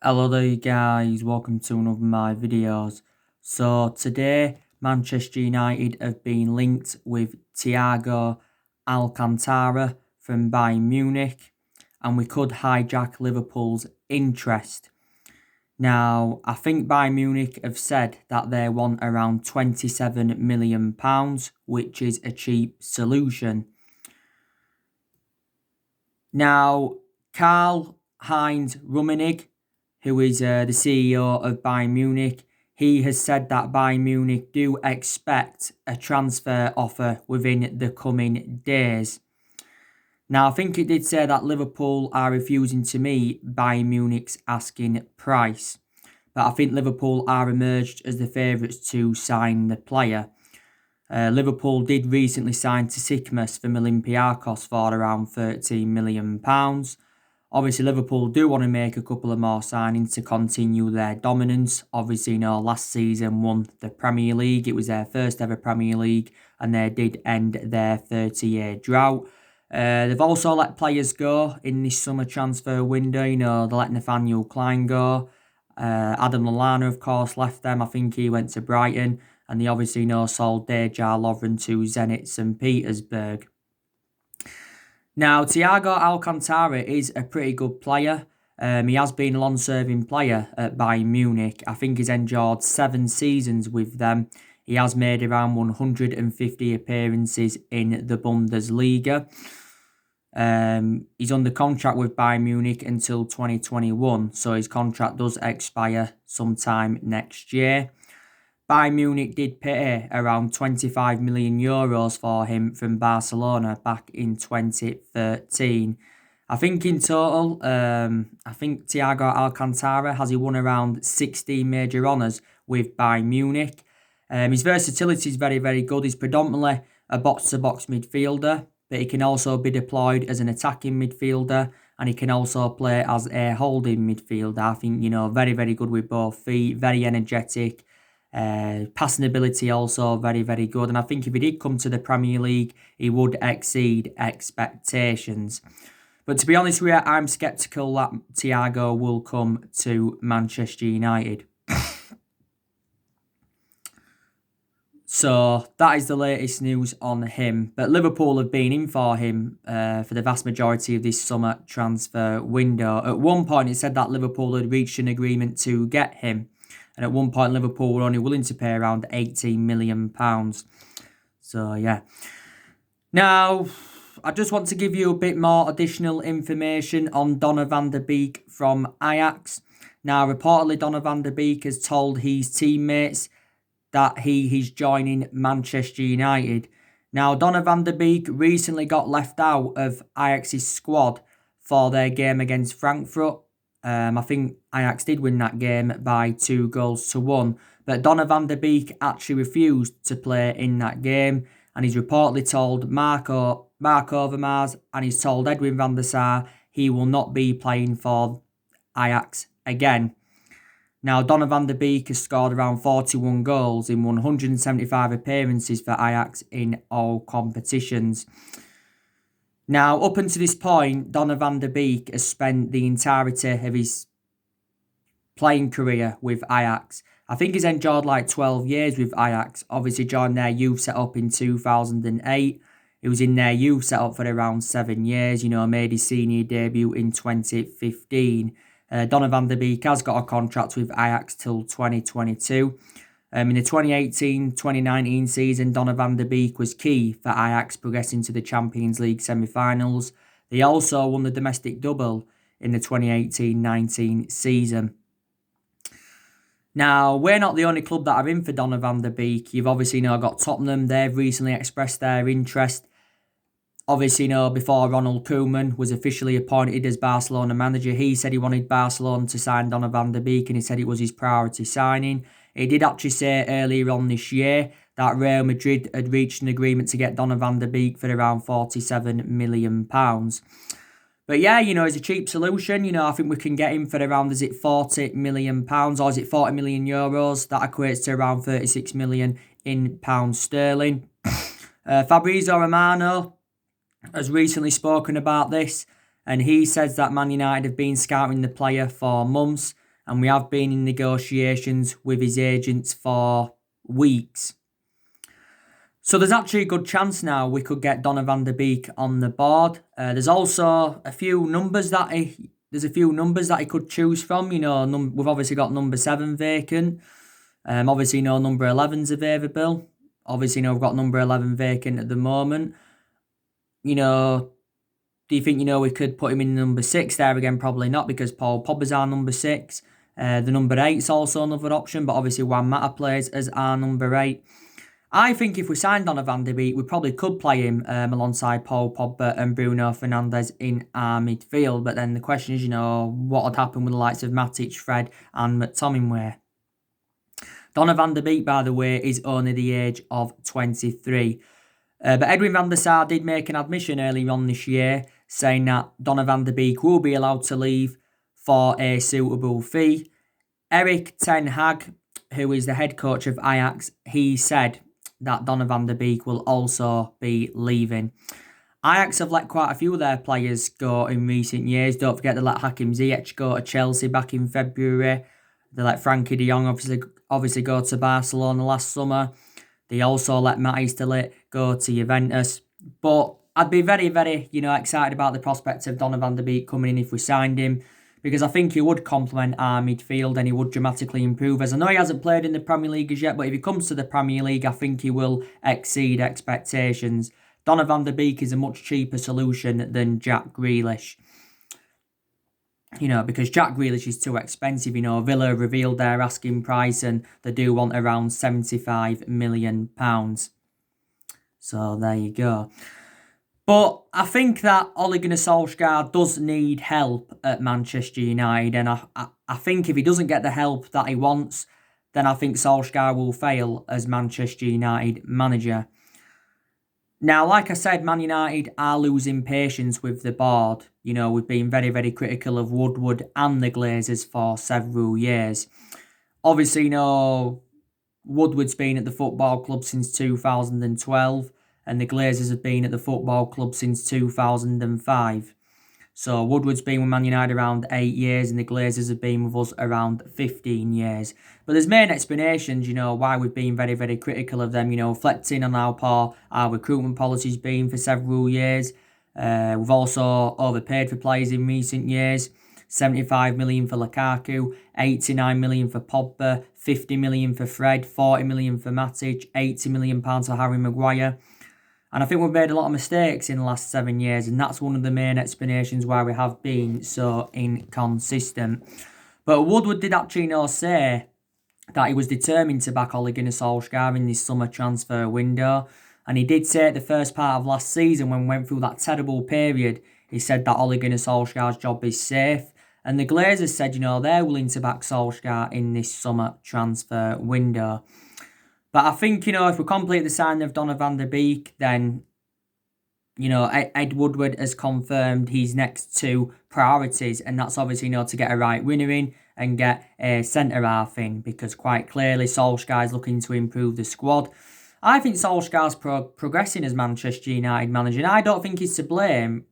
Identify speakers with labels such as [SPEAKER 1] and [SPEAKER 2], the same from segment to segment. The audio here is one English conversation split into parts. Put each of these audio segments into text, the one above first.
[SPEAKER 1] Hello there guys, welcome to another of my videos. So today Manchester United have been linked with Thiago Alcantara from Bayern Munich, and we could hijack Liverpool's interest. Now I think Bayern Munich have said that they want around £27 million, which is a cheap solution. Now Karl-Heinz Rummenigge, who is the CEO of Bayern Munich, he has said that Bayern Munich do expect a transfer offer within the coming days. Now, I think it did say that Liverpool are refusing to meet Bayern Munich's asking price, but I think Liverpool are emerged as the favourites to sign the player. Liverpool did recently sign Tsitsipas from Olympiacos for around £13 million. Obviously, Liverpool do want to make a couple of more signings to continue their dominance. Obviously, last season won the Premier League. It was their first ever Premier League, and they did end their 30-year drought. They've also let players go in this summer transfer window. They let Nathaniel Klein go. Adam Lallana, of course, left them. I think he went to Brighton. And they obviously sold Dejan Lovren to Zenit St. Petersburg. Now, Thiago Alcantara is a pretty good player. He has been a long-serving player at Bayern Munich. I think he's endured 7 seasons with them. He has made around 150 appearances in the Bundesliga. He's under contract with Bayern Munich until 2021, so his contract does expire sometime next year. Bayern Munich did pay around €25 million for him from Barcelona back in 2013. I think in total, Thiago Alcantara has won around 16 major honours with Bayern Munich. His versatility is very, very good. He's predominantly a box-to-box midfielder, but he can also be deployed as an attacking midfielder, and he can also play as a holding midfielder. I think, very, very good with both feet, very energetic. Passing ability also very, very good, and I think if he did come to the Premier League, he would exceed expectations. But to be honest with you, I'm sceptical that Thiago will come to Manchester United. So that is the latest news on him. But Liverpool have been in for him for the vast majority of this summer transfer window. At one point, it said that Liverpool had reached an agreement to get him. And at one point, Liverpool were only willing to pay around £18 million. So, yeah. Now, I just want to give you a bit more additional information on Donny van der Beek from Ajax. Now, reportedly, Donny van der Beek has told his teammates that he's joining Manchester United. Now, Donny van der Beek recently got left out of Ajax's squad for their game against Frankfurt. I think Ajax did win that game by 2-1, but Donny van der Beek actually refused to play in that game, and he's reportedly told Marco Overmars and he's told Edwin van der Sar he will not be playing for Ajax again. Now, Donny van der Beek has scored around 41 goals in 175 appearances for Ajax in all competitions. Now, up until this point, Donny van der Beek has spent the entirety of his playing career with Ajax. I think he's enjoyed like 12 years with Ajax. Obviously, joined their youth setup in 2008. He was in their youth setup for around 7 years. Made his senior debut in 2015. Donny van der Beek has got a contract with Ajax till 2022. In the 2018-2019 season, Donny van der Beek was key for Ajax progressing to the Champions League semi-finals. They also won the domestic double in the 2018-19 season. Now, we're not the only club that are in for Donny van der Beek. You've obviously got Tottenham. They've recently expressed their interest. Obviously, before Ronald Koeman was officially appointed as Barcelona manager, he said he wanted Barcelona to sign Donny van der Beek, and he said it was his priority signing. He did actually say earlier on this year that Real Madrid had reached an agreement to get Donny van der Beek for around £47 million. But yeah, it's a cheap solution. I think we can get him for around, is it £40 million or is it €40 million? That equates to around 36 million in pounds sterling. Fabrizio Romano has recently spoken about this, and he says that Man United have been scouting the player for months. and we have been in negotiations with his agents for weeks. So there's actually a good chance now we could get Donny van de Beek on the board. There's also a few numbers that he could choose from. You know, we've obviously got number 7 vacant. Obviously, no number 11's available. Obviously, no, we've got number 11 vacant at the moment. You know, do you think, we could put him in number 6 there again? Probably not, because Paul Pogba's our number 6. The number 8's also another option, but obviously Juan Mata plays as our number 8. I think if we signed Donny van de Beek, we probably could play him alongside Paul Pogba and Bruno Fernandes in our midfield. But then the question is, what would happen with the likes of Matic, Fred and McTominay? Donny van de Beek, by the way, is only the age of 23. But Edwin van der Sar did make an admission earlier on this year saying that Donny van de Beek will be allowed to leave for a suitable fee. Erik ten Hag, who is the head coach of Ajax, he said that Donny van de Beek will also be leaving. Ajax have let quite a few of their players go in recent years. Don't forget they let Hakim Ziyech go to Chelsea back in February. They let Frankie de Jong obviously go to Barcelona last summer. They also let Matthijs de Ligt go to Juventus. But I'd be very, very, excited about the prospect of Donny van de Beek coming in if we signed him, because I think he would complement our midfield and he would dramatically improve. As I know he hasn't played in the Premier League as yet, but if he comes to the Premier League, I think he will exceed expectations. Donny van de Beek is a much cheaper solution than Jack Grealish. Because Jack Grealish is too expensive. Villa revealed their asking price and they do want around £75 million. So there you go. But I think that Ole Gunnar Solsjaer does need help at Manchester United. And I think if he doesn't get the help that he wants, then I think Solskjaer will fail as Manchester United manager. Now, like I said, Man United are losing patience with the board. We've been very, very critical of Woodward and the Glazers for several years. Obviously, Woodward's been at the football club since 2012, and the Glazers have been at the football club since 2005. So Woodward's been with Man United around 8 years, and the Glazers have been with us around 15 years. But there's main explanations, why we've been very, very critical of them, reflecting on how poor our recruitment policy's been for several years. We've also overpaid for players in recent years. 75 million for Lukaku, 89 million for Pogba, 50 million for Fred, 40 million for Matic, 80 million pounds for Harry Maguire. And I think we've made a lot of mistakes in the last 7 years, and that's one of the main explanations why we have been so inconsistent. But Woodward did actually say that he was determined to back Ole Gunnar Solskjaer in this summer transfer window. And he did say at the first part of last season, when we went through that terrible period, he said that Ole Gunnar Solskjaer's job is safe. And the Glazers said, they're willing to back Solskjaer in this summer transfer window. But I think, if we complete the signing of Donny van de Beek, then, Ed Woodward has confirmed his next 2 priorities. And that's obviously, to get a right winger in and get a centre-half in. Because quite clearly, Solskjaer's looking to improve the squad. I think Solskjaer's progressing as Manchester United manager. And I don't think he's to blame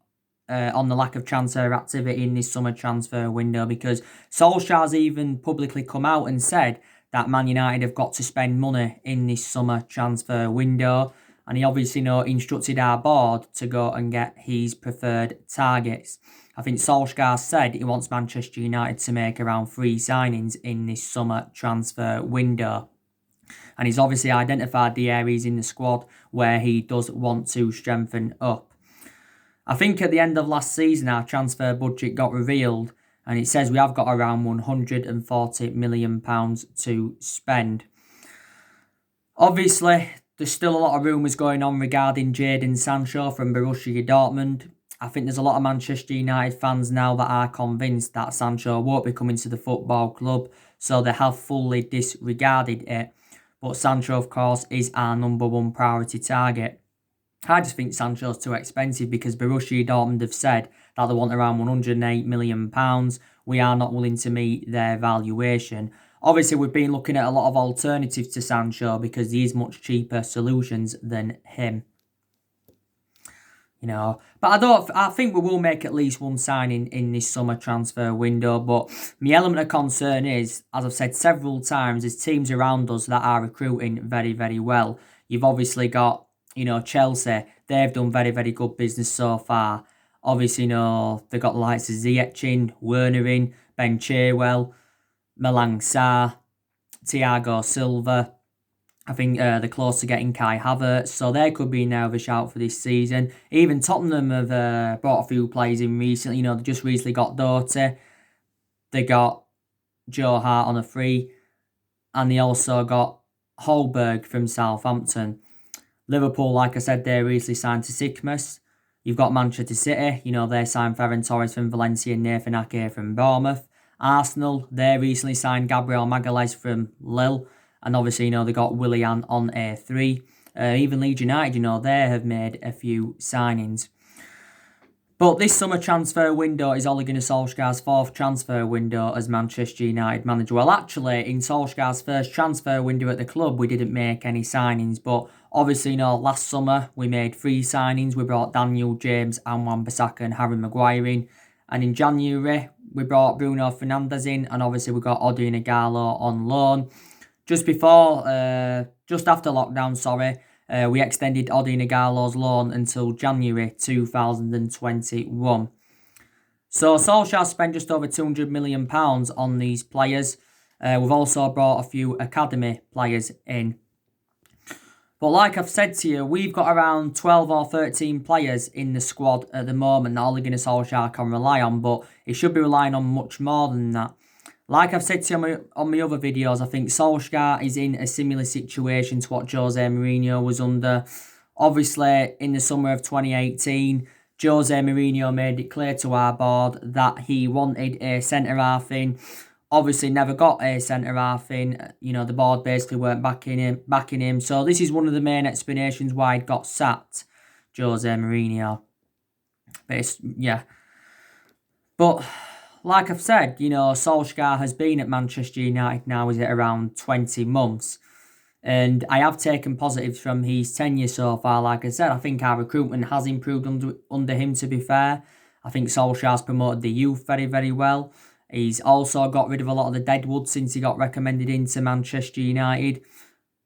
[SPEAKER 1] on the lack of transfer activity in this summer transfer window. Because Solskjaer's even publicly come out and said that Man United have got to spend money in this summer transfer window. And he obviously instructed our board to go and get his preferred targets. I think Solskjaer said he wants Manchester United to make around 3 signings in this summer transfer window. And he's obviously identified the areas in the squad where he does want to strengthen up. I think at the end of last season, our transfer budget got revealed, and it says we have got around £140 million to spend. Obviously, there's still a lot of rumours going on regarding Jadon Sancho from Borussia Dortmund. I think there's a lot of Manchester United fans now that are convinced that Sancho won't be coming to the football club, so they have fully disregarded it. But Sancho, of course, is our number 1 priority target. I just think Sancho's too expensive because Borussia Dortmund have said that they want around £108 million. We are not willing to meet their valuation. Obviously, we've been looking at a lot of alternatives to Sancho because there is much cheaper solutions than him. But I think we will make at least one signing in this summer transfer window. But my element of concern is, as I've said several times, there's teams around us that are recruiting very, very well. You've obviously got, Chelsea. They've done very, very good business so far. Obviously, they've got the likes of Ziyech in, Werner in, Ben Chilwell, Malang Sarr, Thiago Silva. I think they're close to getting Kai Havertz, so they could be now of a shout for this season. Even Tottenham have brought a few players in recently. They just recently got Doty. They got Joe Hart on a free. And they also got Holberg from Southampton. Liverpool, like I said, they recently signed to Sikmas. You've got Manchester City. They signed Ferran Torres from Valencia and Nathan Ake from Bournemouth. Arsenal, they recently signed Gabriel Magalhaes from Lille. And obviously, they got Willian on A3. Even Leeds United, they have made a few signings. But this summer transfer window is Ole Gunnar Solskjaer's fourth transfer window as Manchester United manager. Well, actually, in Solskjaer's first transfer window at the club, we didn't make any signings. But obviously, last summer, we made 3 signings. We brought Daniel James, and Wan-Bissaka and Harry Maguire in. And in January, we brought Bruno Fernandes in. And obviously, we got Odion Ighalo on loan. Just after lockdown, we extended Odion Ighalo's loan until January 2021. So Solskjaer spent just over £200 million on these players. We've also brought a few academy players in. But like I've said to you, we've got around 12 or 13 players in the squad at the moment that Ole Gunnar Solskjaer can rely on, but he should be relying on much more than that. Like I've said to you on my other videos, I think Solskjaer is in a similar situation to what Jose Mourinho was under. Obviously, in the summer of 2018, Jose Mourinho made it clear to our board that he wanted a centre-half in. Obviously, never got a centre-half in. The board basically weren't backing him. So this is one of the main explanations why he got sacked, Jose Mourinho. But like I've said, Solskjaer has been at Manchester United now, is it around 20 months? And I have taken positives from his tenure so far. Like I said, I think our recruitment has improved under him, to be fair. I think Solskjaer's promoted the youth very, very well. He's also got rid of a lot of the deadwood since he got recommended into Manchester United.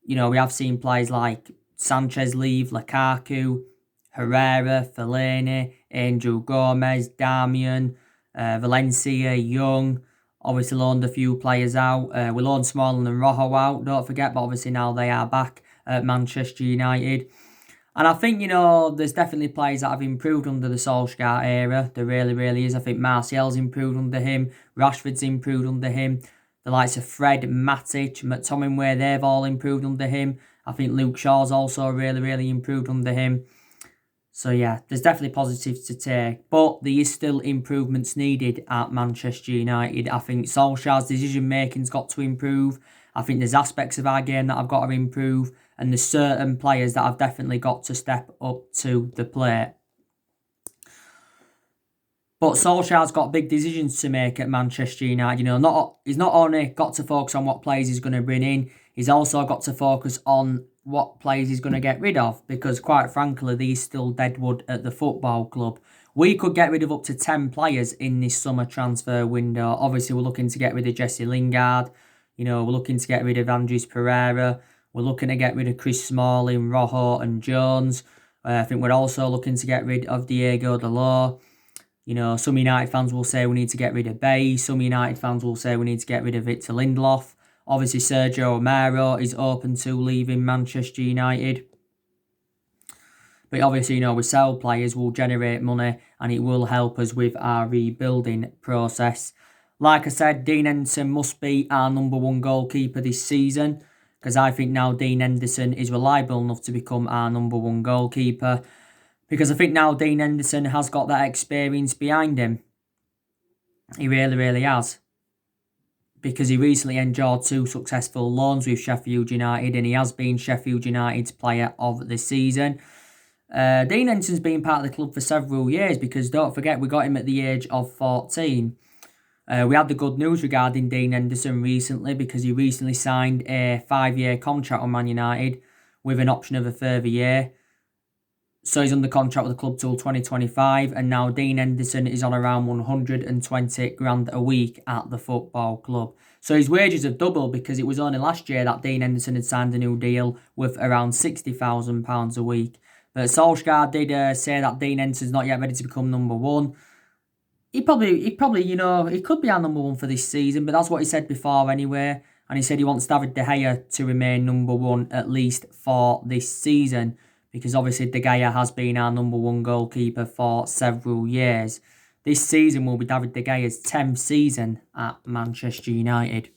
[SPEAKER 1] We have seen players like Sanchez leave, Lukaku, Herrera, Fellaini, Angel Gomez, Darmian, Valencia, Young, obviously loaned a few players out. We loaned Smalling and Rojo out, don't forget, but obviously now they are back at Manchester United. And I think, there's definitely players that have improved under the Solskjaer era. There really, really is. I think Martial's improved under him. Rashford's improved under him. The likes of Fred, Matic, McTominay, they've all improved under him. I think Luke Shaw's also really, really improved under him. So yeah, there's definitely positives to take, but there is still improvements needed at Manchester United. I think Solskjaer's decision making's got to improve. I think there's aspects of our game that I've got to improve, and there's certain players that I've definitely got to step up to the plate. But Solskjaer's got big decisions to make at Manchester United. He's not only got to focus on what players he's going to bring in, he's also got to focus on what players he's going to get rid of, because quite frankly, these still deadwood at the football club. We could get rid of up to 10 players in this summer transfer window. Obviously, we're looking to get rid of Jesse Lingard. We're looking to get rid of Andres Pereira. We're looking to get rid of Chris Smalling, Rojo and Jones. I think we're also looking to get rid of Diego Dalot. Some United fans will say we need to get rid of Bay. Some United fans will say we need to get rid of Victor Lindelof. Obviously, Sergio Romero is open to leaving Manchester United. But obviously, we sell players, will generate money, and it will help us with our rebuilding process. Like I said, Dean Henderson must be our number 1 goalkeeper this season, because I think now Dean Henderson is reliable enough to become our number 1 goalkeeper. Because I think now Dean Henderson has got that experience behind him. He really, really has. Because he recently enjoyed 2 successful loans with Sheffield United, and he has been Sheffield United's player of the season. Dean Henderson's been part of the club for several years, because don't forget, we got him at the age of 14. We had the good news regarding Dean Henderson recently, because he recently signed a 5-year contract on Man United with an option of a further year. So he's under contract with the club till 2025, and now Dean Henderson is on around 120 grand a week at the football club. So his wages have doubled because it was only last year that Dean Henderson had signed a new deal with around £60,000 a week. But Solsjaer did say that Dean Henderson's not yet ready to become number one. He probably, he could be our number one for this season, but that's what he said before anyway. And he said he wants David De Gea to remain number one at least for this season, because obviously De Gea has been our number one goalkeeper for several years. This season will be David De Gea's 10th season at Manchester United.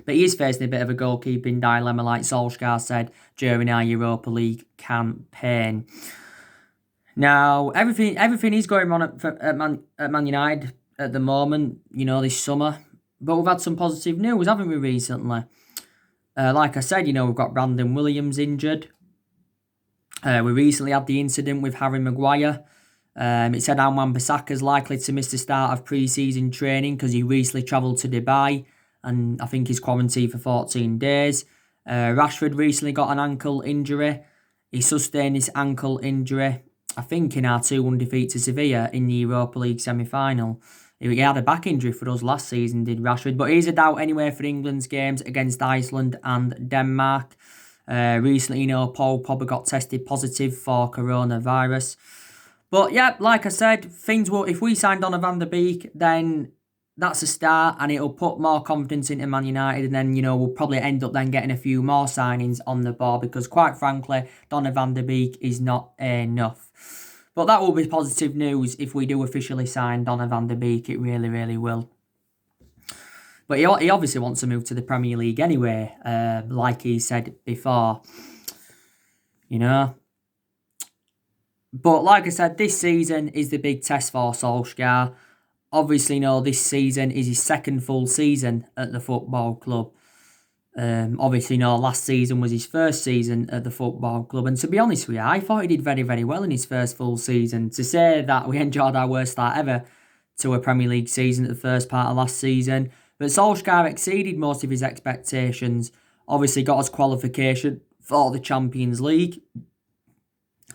[SPEAKER 1] But he is facing a bit of a goalkeeping dilemma, like Solskjaer said during our Europa League campaign. Now, everything is going on at Man United at the moment, this summer. But we've had some positive news, haven't we, recently? Like I said, we've got Brandon Williams injured. We recently had the incident with Harry Maguire. It said Wan-Bissaka is likely to miss the start of pre-season training because he recently travelled to Dubai, and I think he's quarantined for 14 days. Rashford recently got an ankle injury. He sustained his ankle injury, I think, in our 2-1 defeat to Sevilla in the Europa League semi-final. He had a back injury for us last season, did Rashford, but he's a doubt anyway for England's games against Iceland and Denmark. Recently, Paul Pogba got tested positive for coronavirus. But yeah, like I said, things will. If we sign Donny van der Beek, then that's a start, and it'll put more confidence into Man United, and then we'll probably end up then getting a few more signings on the board, because quite frankly, Donny van der Beek is not enough. But that will be positive news if we do officially sign Donny van der Beek. It really, really will. But he obviously wants to move to the Premier League anyway, like he said before. But like I said, this season is the big test for Solskjaer. Obviously, this season is his second full season at the football club. Obviously, last season was his first season at the football club. And to be honest with you, I thought he did very, very well in his first full season. To say that we enjoyed our worst start ever to a Premier League season at the first part of last season. But Solskjaer exceeded most of his expectations. Obviously got us qualification for the Champions League.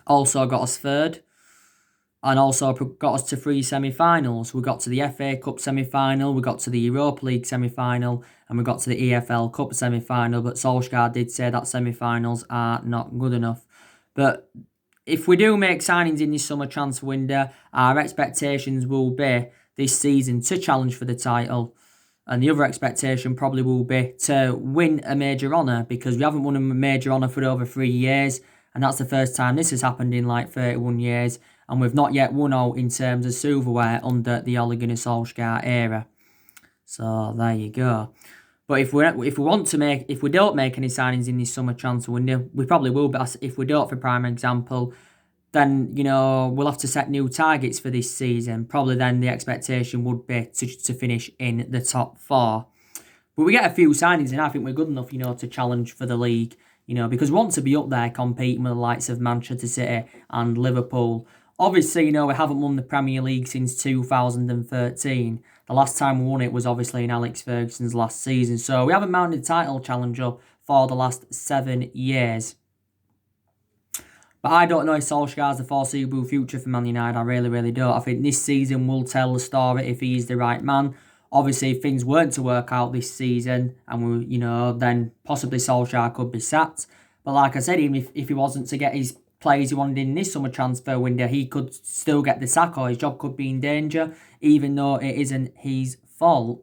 [SPEAKER 1] Also got us third. And also got us to 3 semi-finals. We got to the FA Cup semi-final, we got to the Europa League semi-final, and we got to the EFL Cup semi-final. But Solskjaer did say that semi-finals are not good enough. But if we do make signings in this summer transfer window, our expectations will be this season to challenge for the title. And the other expectation probably will be to win a major honour, because we haven't won a major honour for over 3 years. And that's the first time this has happened in 31 years. And we've not yet won out in terms of silverware under the Ole Gunnar Solskjaer era. So there you go. But if we don't make any signings in this summer transfer window, we probably will. But if we don't, for prime example, then we'll have to set new targets for this season. Probably then the expectation would be to finish in the top 4. But we get a few signings, and I think we're good enough, to challenge for the league. Because we want to be up there competing with the likes of Manchester City and Liverpool. Obviously, we haven't won the Premier League since 2013. The last time we won it was obviously in Alex Ferguson's last season. So we haven't mounted a title challenge up for the last 7 years. But I don't know if Solskjaer has the foreseeable future for Man United. I really, really don't. I think this season will tell the story if he is the right man. Obviously, if things weren't to work out this season, and then possibly Solskjaer could be sacked. But like I said, even if he wasn't to get his players he wanted in this summer transfer window, he could still get the sack, or his job could be in danger, even though it isn't his fault,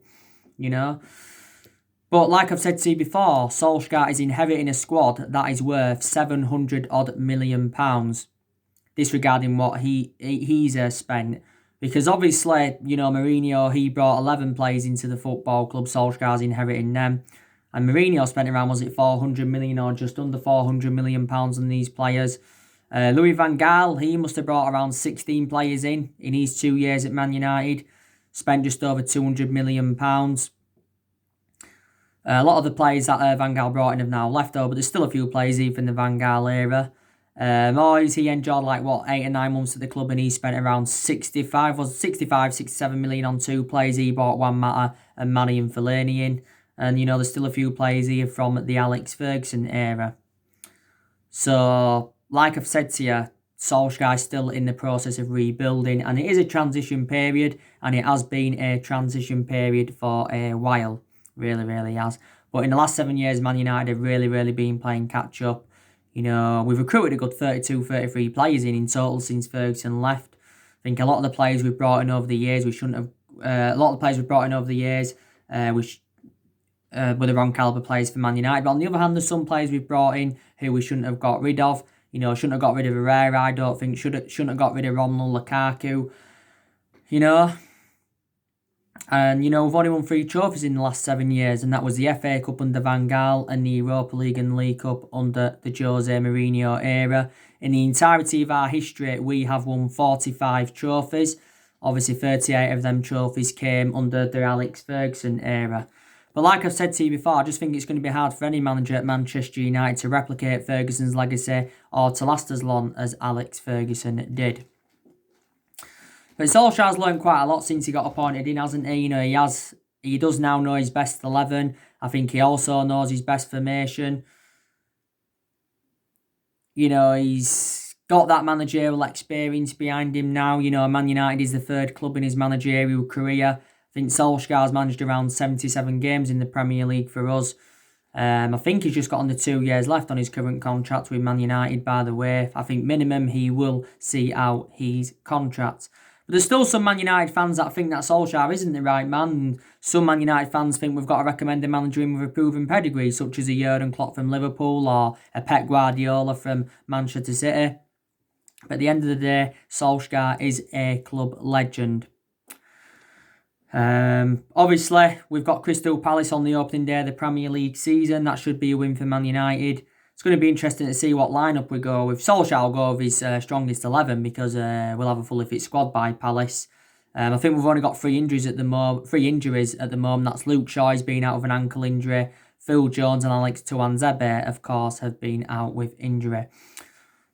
[SPEAKER 1] But like I've said to you before, Solskjaer is inheriting a squad that is worth £700 million, disregarding what he's spent. Because obviously, Mourinho, he brought 11 players into the football club. Solskjaer's inheriting them. And Mourinho spent around, was it 400 million or just under 400 million pounds on these players? Louis van Gaal, he must have brought around 16 players in his 2 years at Man United. Spent just over 200 million pounds. A lot of the players that Van Gaal brought in have now left over, but there's still a few players even in the Van Gaal era. Moyes, he enjoyed 8 or 9 months at the club, and he spent around 67 million on 2 players. He bought Juan Mata and Manny and Fellaini in. And, there's still a few players here from the Alex Ferguson era. So, like I've said to you, Solsjaer still in the process of rebuilding, and it is a transition period, and it has been a transition period for a while. Really, really has. But in the last 7 years, Man United have really, really been playing catch up. You know, we've recruited a good 32, 33 players in total since Ferguson left. I think a lot of the players we've brought in over the years, we shouldn't have. A lot of the players we've brought in over the years, were the wrong calibre players for Man United. But on the other hand, there's some players we've brought in who we shouldn't have got rid of. You know, shouldn't have got rid of Herrera, I don't think. Shouldn't have got rid of Romelu Lukaku. You know. And, you know, we've only won 3 trophies in the last 7 years, and that was the FA Cup under Van Gaal and the Europa League and League Cup under the Jose Mourinho era. In the entirety of our history, we have won 45 trophies. Obviously, 38 of them trophies came under the Alex Ferguson era. But like I've said to you before, I just think it's going to be hard for any manager at Manchester United to replicate Ferguson's legacy or to last as long as Alex Ferguson did. But Solskjaer's learned quite a lot since he got appointed in, hasn't he? You know, he does now know his best 11. I think he also knows his best formation. You know, he's got that managerial experience behind him now. You know, Man United is the 3rd club in his managerial career. I think Solskjaer's managed around 77 games in the Premier League for us. I think he's just got under 2 years left on his current contract with Man United, by the way. I think minimum he will see out his contract. But there's still some Man United fans that think that Solskjaer isn't the right man. And some Man United fans think we've got to recommend a manager in with a proven pedigree, such as a Jurgen Klopp from Liverpool or a Pep Guardiola from Manchester City. But at the end of the day, Solskjaer is a club legend. Obviously, we've got Crystal Palace on the opening day of the Premier League season. That should be a win for Man United. It's going to be interesting to see what lineup we go with. Solskjaer will go with his strongest 11 because we'll have a fully fit squad by Palace. I think we've only got 3 injuries at the moment. That's Luke Shaw's been out with an ankle injury. Phil Jones and Alex Tuanzebe, of course, have been out with injury.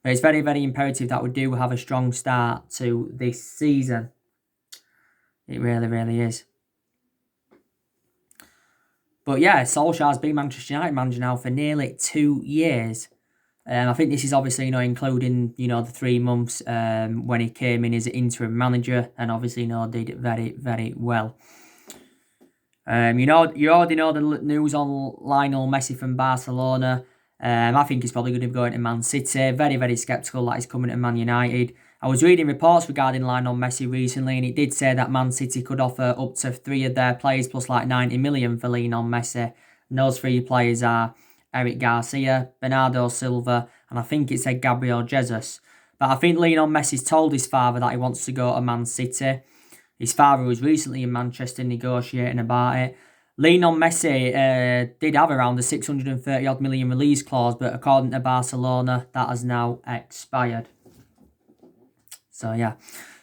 [SPEAKER 1] But it's very, very imperative that we do have a strong start to this season. It really, really is. But yeah, Solskjaer's been Manchester United manager now for nearly 2 years. I think this is obviously, including, the 3 months when he came in as interim manager and obviously, did very, very well. You already know the news on Lionel Messi from Barcelona. I think he's probably going to be going to Man City. Very, very sceptical that he's coming to Man United. I was reading reports regarding Lionel Messi recently, and it did say that Man City could offer up to 3 of their players plus 90 million for Lionel Messi. And those 3 players are Eric Garcia, Bernardo Silva, and I think it said Gabriel Jesus. But I think Lionel Messi's told his father that he wants to go to Man City. His father was recently in Manchester negotiating about it. Lionel Messi did have around the 630 odd million release clause, but according to Barcelona, that has now expired. So yeah.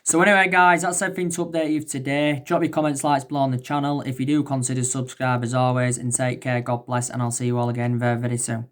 [SPEAKER 1] So anyway, guys, that's everything to update you today. Drop your comments, likes below on the channel. If you do, consider subscribe as always, and take care. God bless, and I'll see you all again very, very soon.